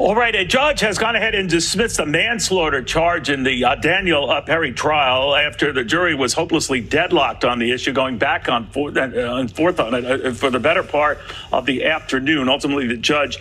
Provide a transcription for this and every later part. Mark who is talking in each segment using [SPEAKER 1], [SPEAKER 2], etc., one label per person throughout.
[SPEAKER 1] All right, a judge has gone ahead and dismissed the manslaughter charge in the Daniel Perry trial after the jury was hopelessly deadlocked on the issue, going back and forth on it for the better part of the afternoon. Ultimately, the judge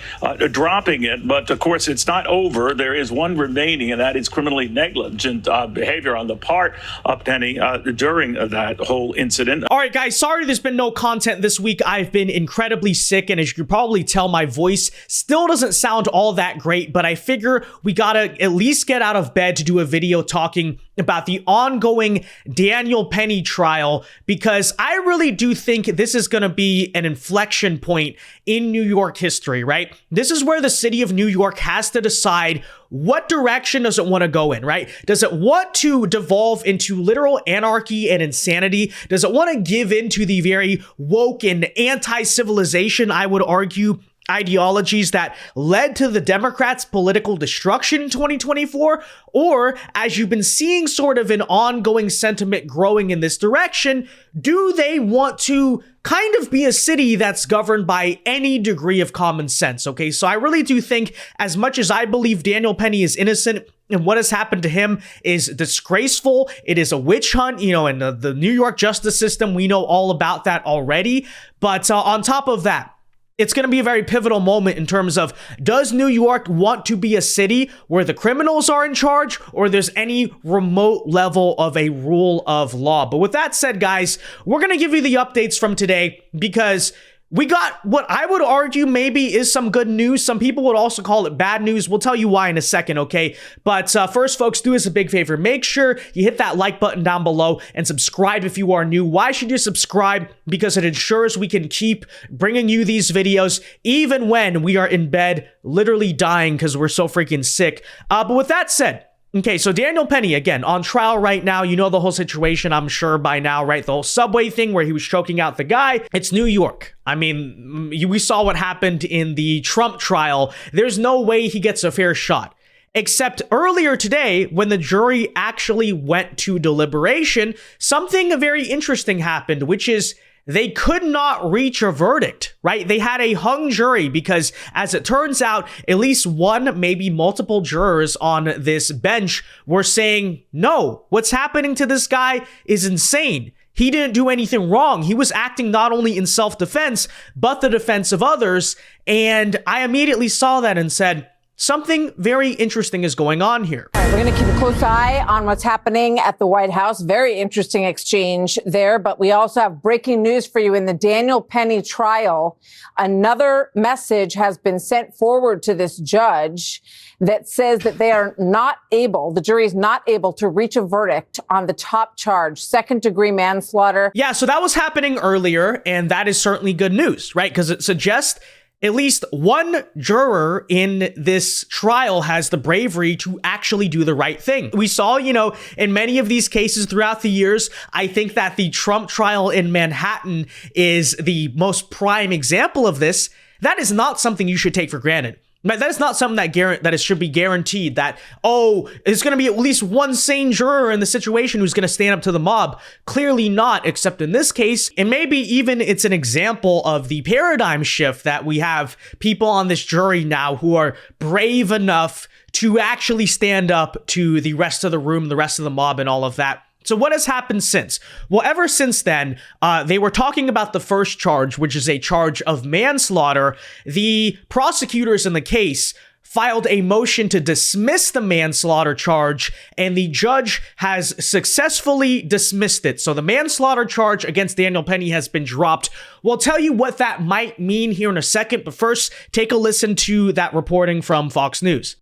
[SPEAKER 1] dropping it. But, of course, it's not over. There is one remaining, and that is criminally negligent behavior on the part of Penny during that whole incident.
[SPEAKER 2] All right, guys, sorry there's been no content this week. I've been incredibly sick, and as you can probably tell, my voice still doesn't sound all that great, but I figure we gotta at least get out of bed to do a video talking about the ongoing Daniel Penny trial, because I really do think this is gonna be an inflection point in New York history, right? This is where the city of New York has to decide what direction does it want to go in, right? Does it want to devolve into literal anarchy and insanity? Does it want to give in to the very woke and anti-civilization, I would argue, ideologies that led to the Democrats' political destruction in 2024? Or, as you've been seeing sort of an ongoing sentiment growing in this direction, do they want to kind of be a city that's governed by any degree of common sense? Okay, so I really do think, as much as I believe Daniel Penny is innocent and what has happened to him is disgraceful, it is a witch hunt, you know, and the New York justice system, we know all about that already. But on top of that, it's going to be a very pivotal moment in terms of, does New York want to be a city where the criminals are in charge, or there's any remote level of a rule of law? But with that said, guys, we're going to give you the updates from today, because we got what I would argue maybe is some good news. Some people would also call it bad news. We'll tell you why in a second, okay? But first, folks, do us a big favor. Make sure you hit that like button down below and subscribe if you are new. Why should you subscribe? Because it ensures we can keep bringing you these videos even when we are in bed, literally dying because we're so freaking sick. But with that said, okay, so Daniel Penny, again, on trial right now. You know the whole situation, I'm sure, by now, right? The whole Subway thing where he was choking out the guy. It's New York. I mean, we saw what happened in the Trump trial. There's no way he gets a fair shot. Except earlier today, when the jury actually went to deliberation, something very interesting happened, which is they could not reach a verdict, right? They had a hung jury because, as it turns out, at least one, maybe multiple jurors on this bench were saying, no, what's happening to this guy is insane. He didn't do anything wrong. He was acting not only in self-defense, but the defense of others. And I immediately saw that and said, something very interesting is going on here.
[SPEAKER 3] All right, we're going to keep a close eye on what's happening at the White House. Very interesting exchange there. But we also have breaking news for you in the Daniel Penny trial. Another message has been sent forward to this judge that says that they are not able, the jury is not able to reach a verdict on the top charge, second-degree manslaughter.
[SPEAKER 2] Yeah, so that was happening earlier, and that is certainly good news, right? Because it suggests at least one juror in this trial has the bravery to actually do the right thing. We saw, you know, in many of these cases throughout the years, I think that the Trump trial in Manhattan is the most prime example of this. That is not something you should take for granted. That is not something that it should be guaranteed that, oh, there's going to be at least one sane juror in the situation who's going to stand up to the mob. Clearly not, except in this case. And maybe even it's an example of the paradigm shift that we have people on this jury now who are brave enough to actually stand up to the rest of the room, the rest of the mob and all of that. So what has happened since? Well, ever since then, they were talking about the first charge, which is a charge of manslaughter. The prosecutors in the case filed a motion to dismiss the manslaughter charge, and the judge has successfully dismissed it. So the manslaughter charge against Daniel Penny has been dropped. We'll tell you what that might mean here in a second, but first, take a listen to that reporting from Fox News.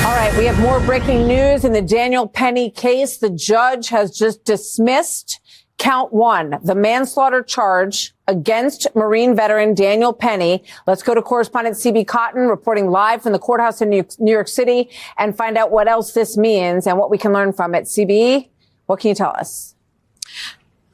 [SPEAKER 3] All right, we have more breaking news in the Daniel Penny case. The judge has just dismissed count one, the manslaughter charge against Marine veteran Daniel Penny. Let's go to correspondent CB Cotton reporting live from the courthouse in New York City and find out what else this means and what we can learn from it. CB, what can you tell us?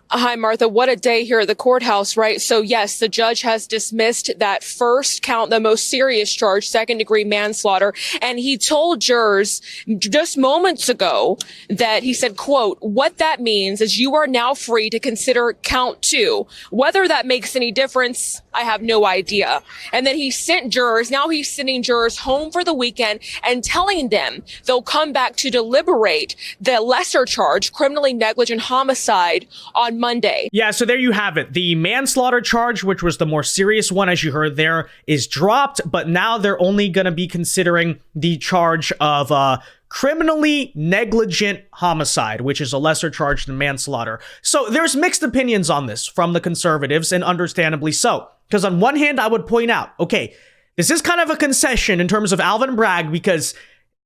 [SPEAKER 4] Hi, Martha. What a day here at the courthouse, right? So yes, the judge has dismissed that first count, the most serious charge, second-degree manslaughter. And he told jurors just moments ago that he said, quote, what that means is you are now free to consider count 2. Whether that makes any difference, I have no idea. And then he sent jurors, now he's sending jurors home for the weekend and telling them they'll come back to deliberate the lesser charge, criminally negligent homicide, on Monday.
[SPEAKER 2] Yeah, so there you have it. The manslaughter charge, which was the more serious one, as you heard there, is dropped, but now they're only going to be considering the charge of criminally negligent homicide, which is a lesser charge than manslaughter. So there's mixed opinions on this from the conservatives, and understandably so. Because on one hand, I would point out, okay, this is kind of a concession in terms of Alvin Bragg, because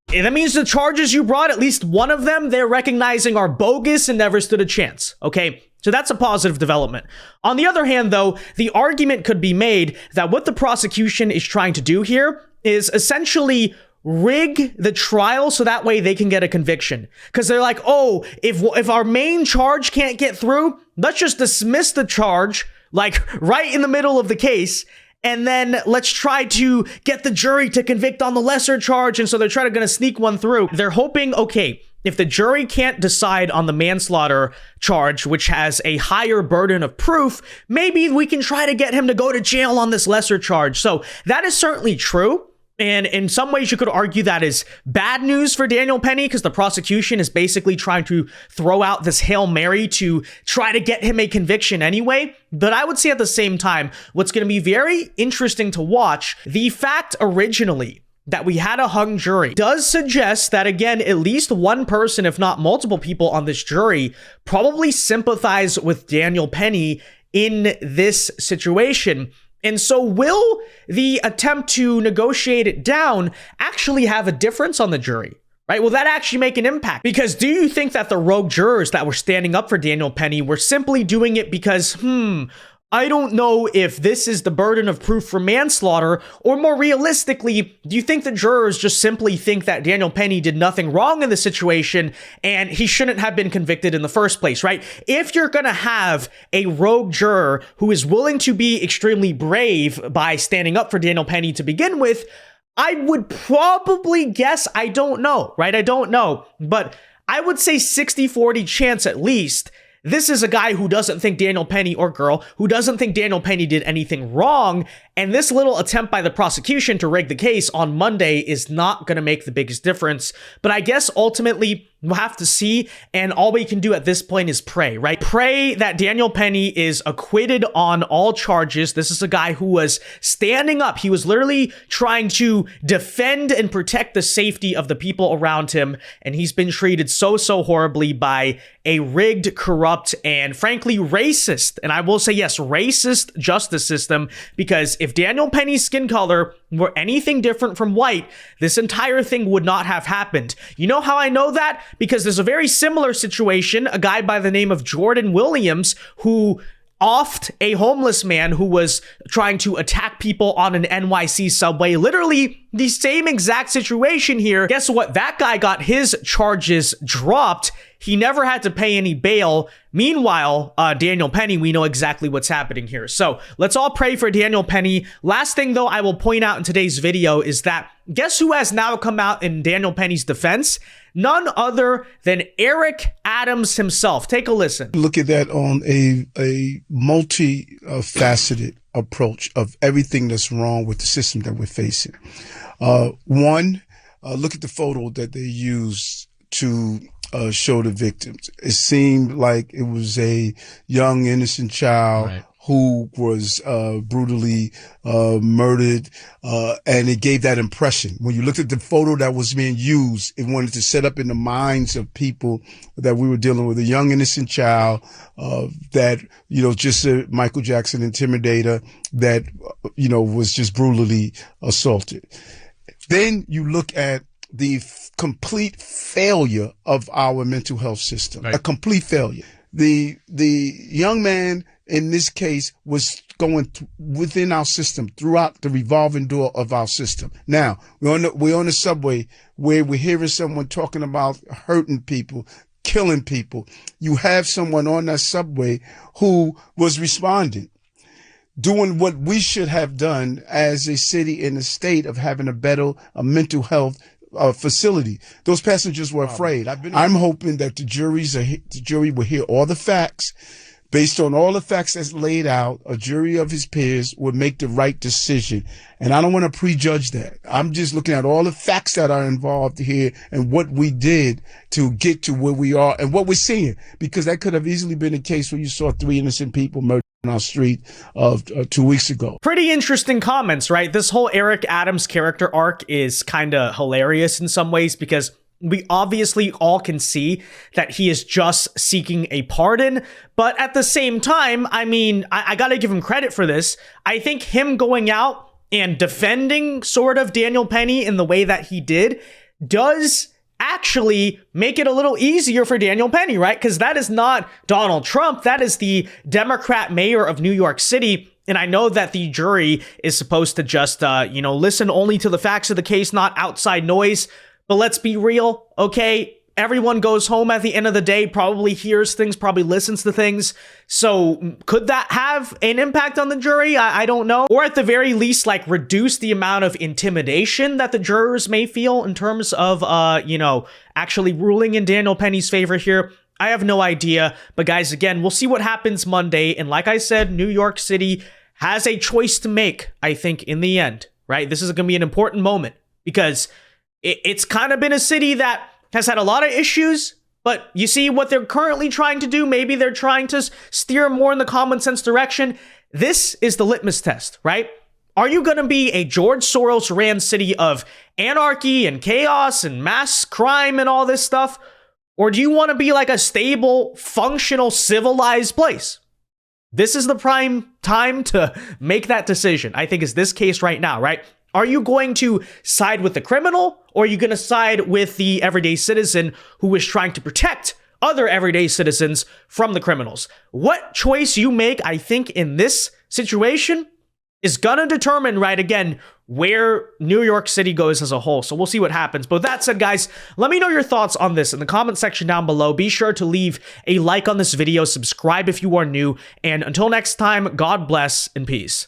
[SPEAKER 2] that means the charges you brought, at least one of them, they're recognizing are bogus and never stood a chance, okay? So that's a positive development. On the other hand, though, the argument could be made that what the prosecution is trying to do here is essentially rig the trial so that way they can get a conviction. Because they're like, oh, if our main charge can't get through, let's just dismiss the charge, like right in the middle of the case, and then let's try to get the jury to convict on the lesser charge. And so they're trying to gonna sneak one through. They're hoping, okay, if the jury can't decide on the manslaughter charge, which has a higher burden of proof, maybe we can try to get him to go to jail on this lesser charge. So that is certainly true. And in some ways, you could argue that is bad news for Daniel Penny, because the prosecution is basically trying to throw out this Hail Mary to try to get him a conviction anyway. But I would say at the same time, what's going to be very interesting to watch, the fact originally that we had a hung jury does suggest that, again, at least one person, if not multiple people on this jury, probably sympathize with Daniel Penny in this situation. And so will the attempt to negotiate it down actually have a difference on the jury? Right? Will that actually make an impact? Because do you think that the rogue jurors that were standing up for Daniel Penny were simply doing it because, I don't know if this is the burden of proof for manslaughter, or more realistically, do you think the jurors just simply think that Daniel Penny did nothing wrong in the situation and he shouldn't have been convicted in the first place, right? If you're gonna have a rogue juror who is willing to be extremely brave by standing up for Daniel Penny to begin with, I would probably guess, I don't know, right? I don't know, but I would say 60-40 chance at least. This is a guy who doesn't think Daniel Penny, or girl, who doesn't think Daniel Penny did anything wrong. And this little attempt by the prosecution to rig the case on Monday is not going to make the biggest difference. But I guess ultimately we'll have to see. And all we can do at this point is pray, right? Pray that Daniel Penny is acquitted on all charges. This is a guy who was standing up. He was literally trying to defend and protect the safety of the people around him. And he's been treated so horribly by a rigged, corrupt, and frankly racist, and I will say yes, racist justice system, because if Daniel Penny's skin color were anything different from white, this entire thing would not have happened. You know how I know that? Because there's a very similar situation, a guy by the name of Jordan Williams, who offed a homeless man who was trying to attack people on an NYC subway. Literally the same exact situation here. Guess what? That guy got his charges dropped. He never had to pay any bail. Meanwhile, Daniel Penny, we know exactly what's happening here. So let's all pray for Daniel Penny. Last thing, though, I will point out in today's video is that guess who has now come out in Daniel Penny's defense? None other than Eric Adams himself. Take a listen.
[SPEAKER 5] Look at that on a multi-faceted approach of everything that's wrong with the system that we're facing. One, look at the photo that they used to show the victims. It seemed like it was a young, innocent child, right, who was brutally murdered, and it gave that impression. When you looked at the photo that was being used, it wanted to set up in the minds of people that we were dealing with a young, innocent child that, just a Michael Jackson intimidator that, was just brutally assaulted. Then you look at the complete failure of our mental health system, right, a complete failure. The young man in this case was going within our system, throughout the revolving door of our system. Now we're on the subway where we're hearing someone talking about hurting people. killing people. You have someone on that subway who was responding, doing what we should have done as a city in a state of having a mental health facility. Those passengers were afraid. I'm hoping that the jury will hear all the facts. Based on all the facts that's laid out, a jury of his peers would make the right decision. And I don't want to prejudge that. I'm just looking at all the facts that are involved here and what we did to get to where we are and what we're seeing. Because that could have easily been a case where you saw 3 innocent people murdered on our street of 2 weeks ago.
[SPEAKER 2] Pretty interesting comments, right? This whole Eric Adams character arc is kind of hilarious in some ways because we obviously all can see that he is just seeking a pardon. But at the same time, I mean, I got to give him credit for this. I think him going out and defending sort of Daniel Penny in the way that he did does actually make it a little easier for Daniel Penny, right? Because that is not Donald Trump. That is the Democrat mayor of New York City. And I know that the jury is supposed to just, listen only to the facts of the case, not outside noise. But let's be real, okay? Everyone goes home at the end of the day, probably hears things, probably listens to things. So could that have an impact on the jury? I don't know. Or at the very least, like reduce the amount of intimidation that the jurors may feel in terms of, actually ruling in Daniel Penny's favor here. I have no idea. But guys, again, we'll see what happens Monday. And like I said, New York City has a choice to make, I think, in the end, right? This is going to be an important moment because it's kind of been a city that has had a lot of issues, but you see what they're currently trying to do. Maybe they're trying to steer more in the common sense direction. This is the litmus test, right? Are you going to be a George Soros ran city of anarchy and chaos and mass crime and all this stuff? Or do you want to be like a stable, functional, civilized place? This is the prime time to make that decision, I think, is this case right now, right? Are you going to side with the criminal, or are you going to side with the everyday citizen who is trying to protect other everyday citizens from the criminals? What choice you make, I think, in this situation is going to determine, right, again, where New York City goes as a whole. So we'll see what happens. But with that said, guys, let me know your thoughts on this in the comment section down below. Be sure to leave a like on this video, subscribe if you are new, and until next time, God bless and peace.